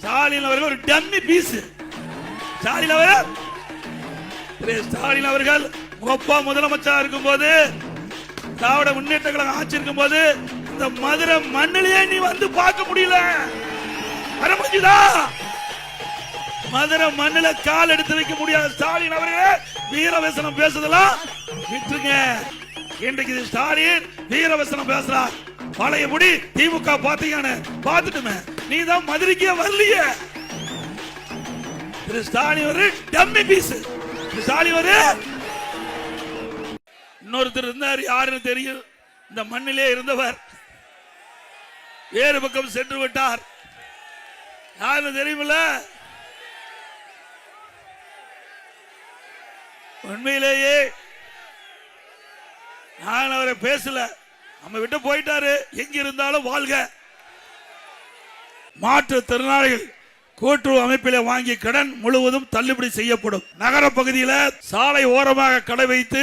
ஸ்டாலின் அவர்கள் ஒரு dummy piece. Stalin அவர்கள் முகப்பா முதலமைச்சர் இருக்கும் போது, திராவிட முன்னேற்ற கழகம் ஆட்சி இருக்கும் போது, இந்த மதுரை மண்ணிலேயே நீ வந்து பார்க்க முடியல. வர முடியுதா? மதுரை மண்ணில கால் எடுத்து வைக்க முடியாத ஸ்டாலின் அவர்களே வீரவசனம் பேசுதெல்லாம் விட்டுருங்க. இன்றைக்கு ஸ்டாலின் வீரவசனம் பேசுறார். பழைய முடி திமுக பாத்தீங்கன்னு பாத்துட்டுமே, நீ தான் மதுரைக்கே வரலையே. ஸ்டாலின் ஒரு டம்மி பீஸ். ஸ்டாலின் ஒரு இன்னொருத்தர் இருந்தார், யாருன்னு தெரியும், இந்த மண்ணிலே இருந்தவர், வேறு பக்கம் சென்று விட்டார். யாருன்னு தெரியுமில்ல? உண்மையிலேயே நான் அவரை பேசல, நம்ம விட்டு போயிட்டாரு. எங்க இருந்தாலும் வாழ்க. மாற்றுத்திறனாளிகள் கூட்டுறவு அமைப்பிலே வாங்கிய கடன் முழுவதும் தள்ளுபடி செய்யப்படும். நகர பகுதியில் சாலை ஓரமாக கடை வைத்து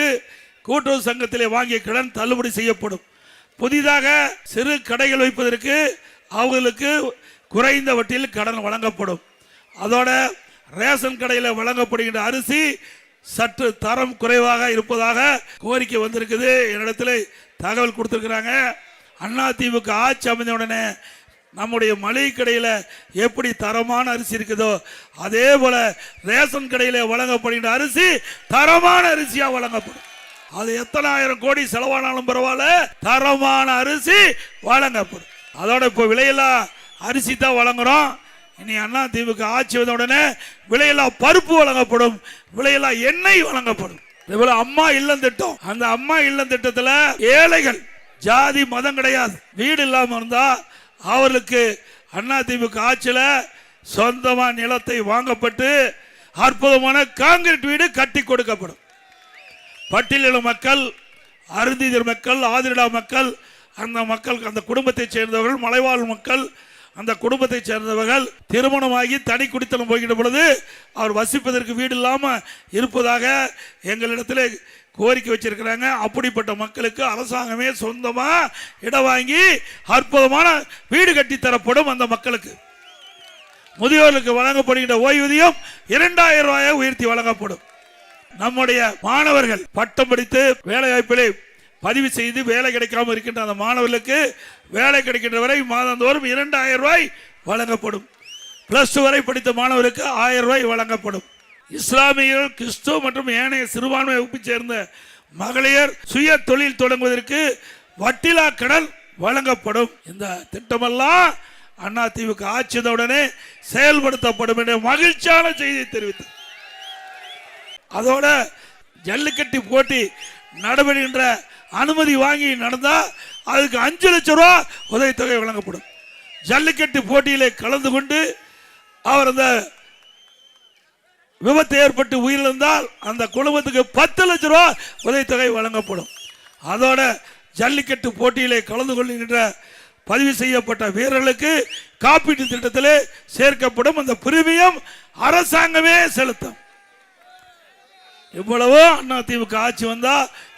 கூட்டுறவு சங்கத்திலே வாங்கிய கடன் தள்ளுபடி செய்யப்படும். புதிதாக சிறு கடைகள் வைப்பதற்கு அவர்களுக்கு குறைந்த வட்டியில் கடன் வழங்கப்படும். அதோட ரேஷன் கடையில் வழங்கப்படுகின்ற அரிசி சற்று தரம் குறைவாக இருப்பதாக கோரிக்கை வந்திருக்குது. என்னிடத்தில் தகவல் கொடுத்திருக்கிறாங்க. அதிமுக ஆட்சி அமைந்த உடனே நம்முடைய மளிகை கடையில் எப்படி தரமான அரிசி இருக்குதோ அதே போல ரேஷன் கடையில் வழங்கப்படுகின்ற அரிசி தரமான அரிசியா வழங்கப்படும். அது எத்தனை ஆயிரம் கோடி செலவானாலும் பரவாயில்ல, தரமான அரிசி வழங்கப்படும். அதோட இப்போ விலையெல்லாம் அரிசி தான் வழங்குறோம். இனி அதிமுக ஆட்சி வந்த உடனே விலையெல்லாம் பருப்பு வழங்கப்படும், விலையெல்லாம் எண்ணெய் வழங்கப்படும். அம்மா இல்லம் திட்டம், அந்த அம்மா இல்லம் திட்டத்தில் ஏழைகள் ஜாதி மதம் கிடையாது, வீடு இல்லாம இருந்தா அவர்களுக்கு அதிமுக ஆட்சியில் சொந்தமா நிலத்தை வாங்கப்பட்டு அற்புதமான கான்கிரீட் வீடு கட்டி கொடுக்கப்படும். பட்டியலின மக்கள், அருந்திதர் மக்கள், ஆதிரிடா மக்கள், அந்த மக்கள், அந்த குடும்பத்தை சேர்ந்தவர்கள், மலைவாழ் மக்கள், அந்த குடும்பத்தை சேர்ந்தவர்கள் திருமணமாகி தனி குடித்தனம் போகின்ற பொழுது அவர் வசிப்பதற்கு வீடு இல்லாமல் இருப்பதாக எங்களிடத்தில் கோரிக்கை வச்சிருக்கிறாங்க. அப்படிப்பட்ட மக்களுக்கு அரசாங்கமே சொந்தமா இடம் வாங்கி அற்புதமான வீடு கட்டி தரப்படும். அந்த மக்களுக்கு முதியோர்களுக்கு வழங்கப்படுகின்ற ஓய்வூதியம் 2000 ரூபாயை உயர்த்தி வழங்கப்படும். நம்முடைய மாணவர்கள் பட்டம் படித்து வேலை வாய்ப்பிலே பதிவு செய்து வேலை கிடைக்காம இருக்கின்ற அந்த மாணவர்களுக்கு வேலை கிடைக்கின்ற வரை மாதந்தோறும் 2000 ரூபாய் வழங்கப்படும். பிளஸ் 2 வரை படித்த மாணவருக்கு 1000 ரூபாய் வழங்கப்படும். இஸ்லாமியர்கள், கிறிஸ்துவ மற்றும் ஏனைய சிறுபான்மை வகுப்பை சேர்ந்த மகளிர் சுய தொழில் தொடங்குவதற்கு வட்டிலா கடன் வழங்கப்படும். இந்த திட்டமெல்லாம் அதிமுக ஆட்சியுடனே செயல்படுத்தப்படும் என்ற மகிழ்ச்சியான செய்தியை தெரிவித்தார். அதோட ஜல்லிக்கட்டு போட்டி நடைபெறுகின்ற அனுமதி வாங்கி நடந்தா அதுக்கு 5 லட்சம் ரூபாய் உதவித்தொகை வழங்கப்படும். ஜல்லிக்கட்டு போட்டியிலே கலந்து கொண்டு அவர் அந்த விபத்து ஏற்பட்டு உயிரிழந்தால் அந்த குடும்பத்துக்கு 10 லட்சம் ரூபாய் உதவித்தொகை வழங்கப்படும். அதோட ஜல்லிக்கட்டு போட்டியிலே கலந்து கொள்கின்ற பதிவு செய்யப்பட்ட வீரர்களுக்கு காப்பீட்டு திட்டத்திலே சேர்க்கப்படும். அந்த பிரீமியம் அரசாங்கமே செலுத்தும். இவ்வளவு அதிமுக ஆட்சி வந்தா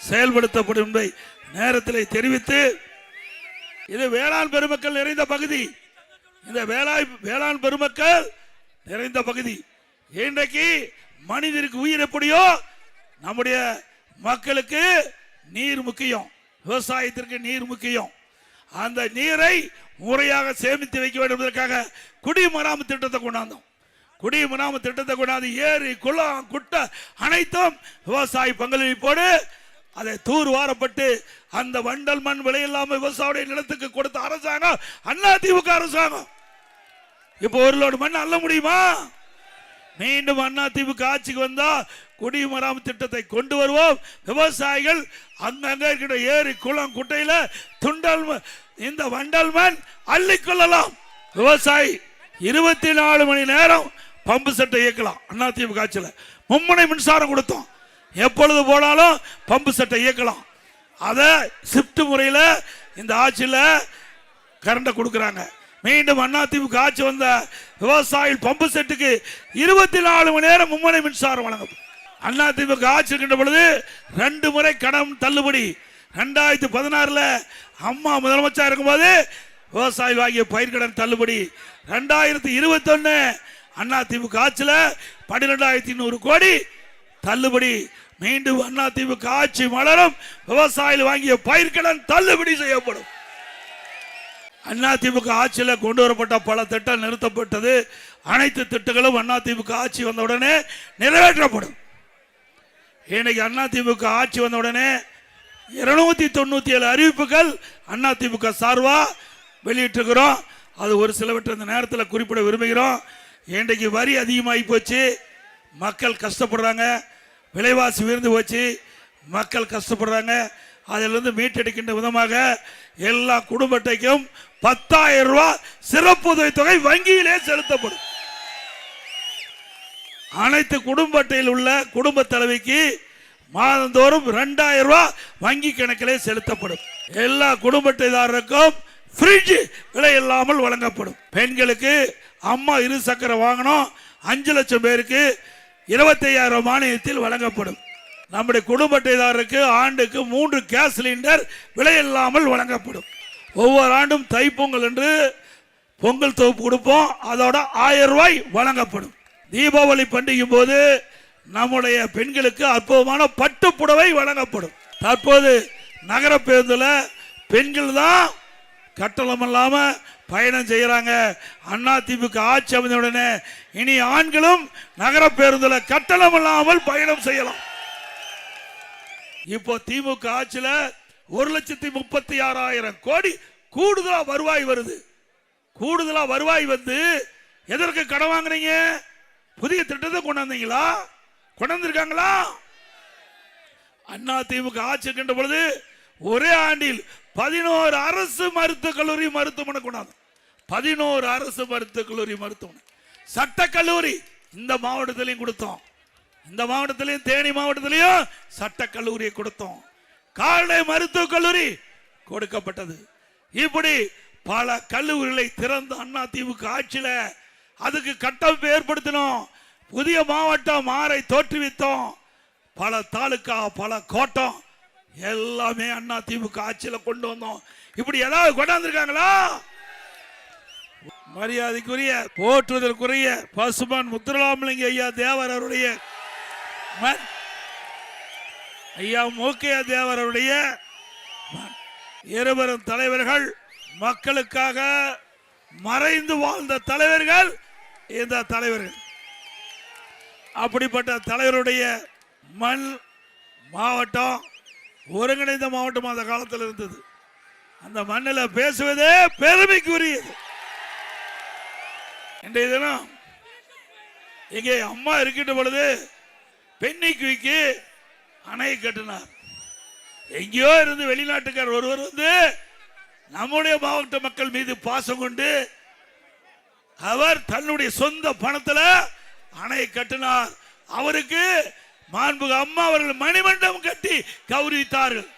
செயல்படுத்தப்படும் என்பதை நேரத்தில் தெரிவித்து, இது வேளாண் பெருமக்கள் நிறைந்த பகுதி, இந்த வேளாண் பெருமக்கள் நிறைந்த பகுதி. இன்றைக்கு மனிதருக்கு உயிர் எப்படியோ நம்முடைய மக்களுக்கு நீர் முக்கியம், விவசாயத்திற்கு நீர் முக்கியம். அந்த நீரை முறையாக சேமித்து வைக்க வேண்டும் என்பதற்காக குடிமராமத்து திட்டத்தை கொண்டாந்தோம். குடிமராமத்து திட்டத்தை கொண்டாந்து ஏரி, குளம், குட்டை அனைத்தும் விவசாய பங்களிப்போடு அதை தூர் வாரப்பட்டு அந்த வண்டல் மண் விலையில்லாம விவசாய நிலத்துக்கு கொடுத்த அரசாங்கம் அதிமுக அரசாங்கம். இப்போ ஒரு லோடு மண் அள்ள முடியுமா? மீண்டும் அதிமுக ஆட்சிக்கு வந்தா குடிமராமத்து திட்டத்தை கொண்டு வருவோம். விவசாயிகள் அங்கங்க இருக்கிற ஏரி, குளம், குட்டையில துண்டல் இந்த வண்டல் மண் அள்ளிக்கொள்ளலாம். விவசாயி 24 மணி நேரம் பம்பு செட்டை இயக்கலாம். அதிமுக ஆட்சியில் மும்முனை மின்சாரம் கொடுத்தோம். எப்பொழுது போனாலும் பம்பு செட்டை இயக்கலாம். அதை ஷிப்ட் முறையில் இந்த ஆட்சியில் கரண்ட கொடுக்குறாங்க. மீண்டும் அதிமுக ஆட்சி வந்த விவசாயிகள் பம்பு செட்டுக்கு 24 மணி நேரம் மும்முனை மின்சாரம் வழங்கும். அதிமுக ஆட்சி இருக்கின்ற பொழுது 2 முறை கடன் தள்ளுபடி. 2016 அம்மா முதலமைச்சர் இருக்கும்போது விவசாயி வாங்கிய பயிர்க்கடன் தள்ளுபடி. 2021 அதிமுக ஆட்சியில் 12,100 கோடி தள்ளுபடி. மீண்டும் அதிமுக ஆட்சி மலரும், விவசாயிகள் வாங்கிய பயிர்க்கடன் தள்ளுபடி செய்யப்படும். அதிமுக ஆட்சியில் கொண்டு வரப்பட்ட பல திட்டம் நிறுத்தப்பட்டது. அனைத்து திட்டங்களும் அதிமுக ஆட்சி வந்தவுடனே நிறைவேற்றப்படும். இன்னைக்கு அதிமுக ஆட்சி வந்தவுடனே 297 அறிவிப்புகள் அதிமுக சார்பா வெளியிட்டிருக்கிறோம். அது ஒரு சிலவற்றை இந்த நேரத்தில் குறிப்பிட விரும்புகிறோம். இன்றைக்கு வரி அதிகமாகி போச்சு, மக்கள் கஷ்டப்படுறாங்க. விலைவாசி உயர்ந்து போச்சு, மக்கள் கஷ்டப்படுறாங்க. அதிலிருந்து மீட்டெடுக்கின்ற விதமாக எல்லா குடும்ப அட்டைக்கும் 10,000 ரூபாய் சிறப்பு உதவித்தொகை வங்கியிலே செலுத்தப்படும். அனைத்து குடும்ப அட்டையில் உள்ள குடும்ப தலைவிக்கு மாதந்தோறும் 2,000 ரூபாய் வங்கி கணக்கிலே செலுத்தப்படும். எல்லா குடும்ப அட்டைதாரருக்கும் ஃப்ரிட்ஜ் விலை இல்லாமல் வழங்கப்படும். பெண்களுக்கு அம்மா 2 சக்கரம் வாங்கணும், 5 லட்சம் பேருக்கு 25,000 மானியத்தில் வழங்கப்படும். நம்முடைய குடும்ப அட்டைதாரருக்கு ஆண்டுக்கு 3 கேஸ் சிலிண்டர் விலை இல்லாமல் வழங்கப்படும். ஒவ்வொரு ஆண்டும் தைப்பொங்கல் என்று பொங்கல் தொகுப்பு கொடுப்போம், அதோட 1000 ரூபாய் வழங்கப்படும். தீபாவளி பண்டிகை போது நம்முடைய பெண்களுக்கு அற்புதமான பட்டு புடவை வழங்கப்படும். தற்போது நகர பேருந்துல பெண்கள் தான் கட்டணம் இல்லாம பயணம் செய்யறாங்க. அதிமுக ஆட்சி அமைந்தவுடனே இனி ஆண்களும் நகர பேருந்துல கட்டணம் இல்லாமல் பயணம் செய்யலாம். இப்போ திமுக ஆட்சியில 1,36,000 கோடி கூடுதலா வருவாய் வருது. கூடுதலா வருவாய் வந்து எதற்கு கடன் வாங்குறீங்க? புதிய திட்டத்தை கொண்டாந்தீங்களா? கொண்டாந்துருக்காங்களா? அதிமுக ஆட்சி இருக்கின்ற பொழுது ஒரே ஆண்டில் 11 அரசு மருத்துவக் கல்லூரி மருத்துவமனை கொண்டாந்து. 11 அரசு மருத்துவக் கல்லூரி மருத்துவமனை, சட்டக்கல்லூரி இந்த மாவட்டத்திலையும் கொடுத்தோம். இந்த மாவட்டத்திலையும் தேனி மாவட்டத்திலையும் சட்டக்கல்லூரியை கொடுத்தோம். கால்நடை மருத்துவக் கல்லூரி கொடுக்கப்பட்டது. இப்படி பல கல்லூரிகளை திறந்த அதிமுக ஆட்சியில அதுக்கு கட்டமைப்பு ஏற்படுத்தினோம். புதிய மாவட்டம் 6 தோற்றுவித்தோம். பல தாலுகா, பல கோட்டம் எல்லாமே அதிமுக ஆட்சியில கொண்டு வந்தோம். இப்படி ஏதாவது கொண்டாந்துருக்காங்களா? மரியாதைக்குரிய போற்றுதலுக்குரிய பசுமான் முத்துராமலிங்க ஐயா தேவர் அவருடைய ஐயா மூக்கையா தேவர் அவருடைய இருவரும் தலைவர்கள், மக்களுக்காக மறைந்து வாழ்ந்த தலைவர்கள் இந்த தலைவர்கள். அப்படிப்பட்ட தலைவருடைய மண் மாவட்டம் ஒருங்கிணைந்த மாவட்டம் அந்த காலத்தில் இருந்தது. அந்த மண்ணில் பேசுவதே பெருமைக்குரியது. இன்றைய தினம் இங்கே அம்மா இருக்கின்ற பொழுது பெண்ணிக்குவிக்கு அணை கட்டினார். எங்கேயோ இருந்து வெளிநாட்டுக்காரர் ஒருவர் வந்து நம்முடைய மாவட்ட மக்கள் மீது பாசம் கொண்டு அவர் தன்னுடைய சொந்த பணத்தில் அணை கட்டினார். அவருக்கு மாண்புமிகு அம்மா அவர்கள் மணிமண்டபம் கட்டி கௌரவித்தார்கள்.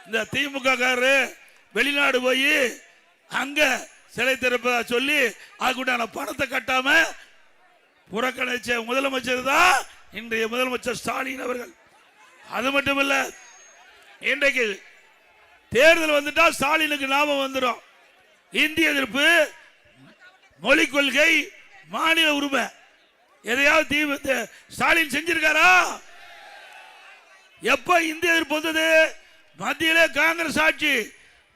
இந்த திமுக காரரு வெளிநாடு போய் அங்க சிலை திறப்பதா சொல்லி அதுக்குண்டான பணத்தை கட்டாம புறக்கணிச்ச முதலமைச்சர் தான் இன்றைய முதலமைச்சர் ஸ்டாலின் அவர்கள். அது மட்டுமல்ல, இன்றைக்கு தேர்தல் வந்துட்டா ஸ்டாலினுக்கு ஞாபகம் வந்துடும். இந்திய எதிர்ப்பு, மொழி கொள்கை, மாநில உரிமை, எதையாவது ஸ்டாலின் செஞ்சிருக்காரா? எப்ப இந்திய எதிர்ப்பு வந்தது? மத்தியிலே காங்கிரஸ் ஆட்சி,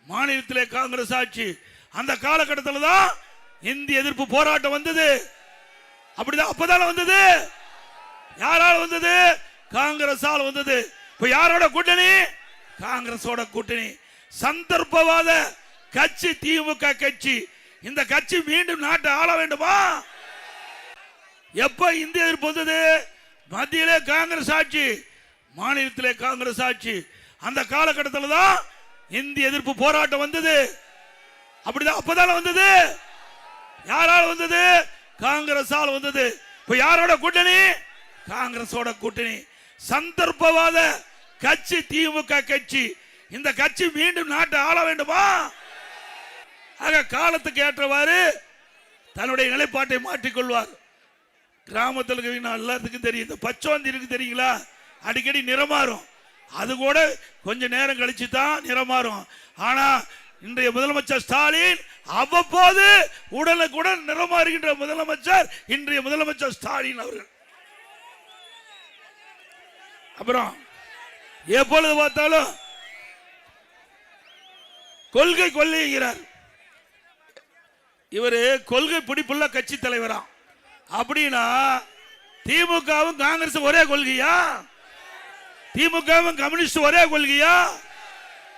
மாநிலத்திலே காங்கிரஸ் ஆட்சி. அந்த காலகட்டத்தில் தான் இந்திய எதிர்ப்பு போராட்டம் வந்தது. அப்படிதான் அப்பதான வந்தது. யாரால வந்தது? காங்கிரஸால் வந்தது. இப்ப யாரோட கூட்டணி? காங்கிரஸோட கூட்டணி. சந்தர்ப்பவாத கட்சி திமுக கட்சி. இந்த கட்சி மீண்டும் நாட்டை ஆள வேண்டுமா? எப்ப இந்திய எதிர்ப்பு வந்தது? மத்தியிலே காங்கிரஸ் ஆட்சி, மாநிலத்திலே காங்கிரஸ் ஆட்சி. அந்த காலகட்டத்தில் தான் இந்திய எதிர்ப்பு போராட்டம் வந்தது. அப்படிதான் அப்பதான வந்தது. யாரால வந்தது? காங்கிரஸால் வந்தது. இப்ப யாரோட கூட்டணி? காங்கிரஸோட கூட்டணி. சந்தர்ப்பவாத கட்சி திமுக கட்சி. இந்த கட்சி மீண்டும் நாட்டை ஆள வேண்டுமா? ஆக காலத்துக்கு ஏற்றவாறு தன்னுடைய நிலைப்பாட்டை மாற்றிக்கொள்வார். கிராமத்தில் எல்லாத்துக்கும் தெரியும், இந்த பச்சோந்தி இருக்கு தெரியுங்களா, அடிக்கடி நிறம் மாறும். அது கூட கொஞ்ச நேரம் கழிச்சு தான் நிறம் மாறும். ஆனா இன்றைய முதலமைச்சர் ஸ்டாலின் அவ்வப்போது உடனுக்குடன் நிறமாறுகின்ற முதலமைச்சர் இன்றைய முதலமைச்சர் ஸ்டாலின் அவர்கள். அப்புறம் எப்பொழுது பார்த்தாலும் கொள்கை கொள்ளைகிறார். இவரு கொள்கை பிடிப்புள்ள கட்சி தலைவரா? அப்படின்னா திமுகவும் காங்கிரஸ் ஒரே கொள்கையா? திமுகவும் கம்யூனிஸ்ட் ஒரே கொள்கையா?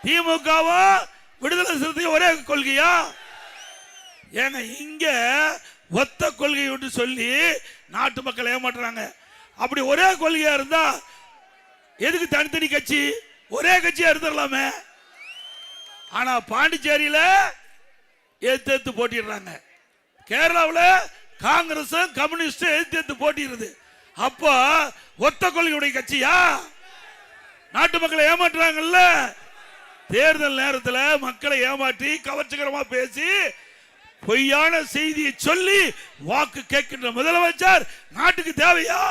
திமுகவும் விடுதலை சிறுத்தை ஒரே கொள்கையா? ஏங்க இங்க ஒத்த கொள்கை என்று சொல்லி நாட்டு மக்கள் ஏமாற்றுறாங்க. அப்படி ஒரே கொள்கையா இருந்தா எதுக்கு தனித்தனி கட்சி? ஒரே கட்சியா இருந்துடலாமே. ஆனா பாண்டிச்சேரியில எதிர்த்து போட்டிடுறாங்க, கேரளாவில் காங்கிரஸ் கம்யூனிஸ்ட் எதிர்த்து போட்டிடுறது. அப்போ ஒத்த கொள்கையுடைய கட்சியா? நாட்டு மக்களை ஏமாற்றுறாங்கல்ல. தேர்தல் நேரத்தில் மக்களை ஏமாற்றி கவர்ச்சிகரமா பேசி பொய்யான செய்தியை சொல்லி வாக்கு கேட்கின்ற முதலமைச்சர் நாட்டுக்கு தேவையா?